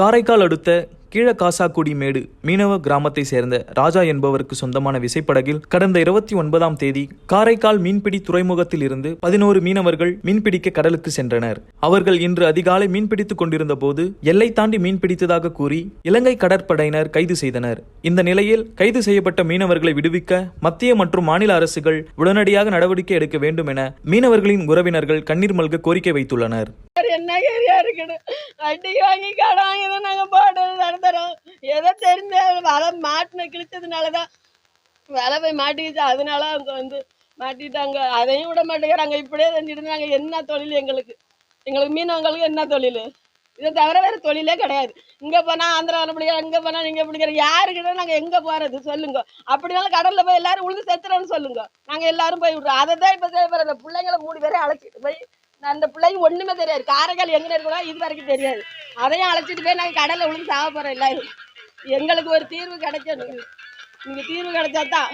காரைக்கால் அடுத்த கீழகாசாக்குடி மேடு மீனவ கிராமத்தை சேர்ந்த ராஜா என்பவருக்கு சொந்தமான விசைப்படகில் கடந்த 29ஆம் தேதி காரைக்கால் மீன்பிடி துறைமுகத்தில் இருந்து 11 மீனவர்கள் மீன்பிடிக்க கடலுக்கு சென்றனர். அவர்கள் இன்று அதிகாலை மீன்பிடித்துக் கொண்டிருந்த போது எல்லை தாண்டி மீன்பிடித்ததாக கூறி இலங்கை கடற்படையினர் கைது செய்தனர். இந்த நிலையில் கைது செய்யப்பட்ட மீனவர்களை விடுவிக்க மத்திய மற்றும் மாநில அரசுகள் உடனடியாக நடவடிக்கை எடுக்க வேண்டும் என மீனவர்களின் உறவினர்கள் கண்ணீர் மல்க கோரிக்கை வைத்துள்ளனர். என்ன ஏரியா இருக்குது வட்டி வாங்கி கடன் வாங்கி தான் நாங்கள் பாடுறது நடத்துறோம். எதை தெரிஞ்ச வலை மாட்டின கிழிச்சதுனாலதான் வலை போய் மாட்டிக்கிச்சு. அதனால அவங்க மாட்டிட்டாங்க. அதையும் விட மாட்டேங்கிறாங்க. இப்படியே செஞ்சுட்டு நாங்கள் என்ன தொழில் எங்களுக்கு மீனவங்களுக்கு என்ன தொழில்? இதை தவிர வேற தொழிலே கிடையாது. இங்க போனா ஆந்திராவில் பிடிக்கிற, இங்க போனா நீங்க பிடிக்கிற, யாருக்கிட்ட நாங்க எங்க போறது சொல்லுங்க? அப்படினாலும் கடல்ல போய் எல்லாரும் உழுது செத்துறோன்னு சொல்லுங்க. நாங்க எல்லாரும் போய் விடுறோம். அதை தான் இப்ப செய்ய அந்த பிள்ளைங்களை 3 பேரை அழைச்சிட்டு போய், அந்த பிள்ளைங்க ஒண்ணுமே தெரியாது. காரைக்கால் எங்க இருக்கணும் இது வரைக்கும் தெரியாது. அதையும் அழைச்சிட்டு போய் நாங்க கடல்ல விழுந்து சாக போறோம் எல்லாரும். எங்களுக்கு ஒரு தீர்வு கிடைக்கணும். நீங்க தீர்வு கிடைச்சாதான்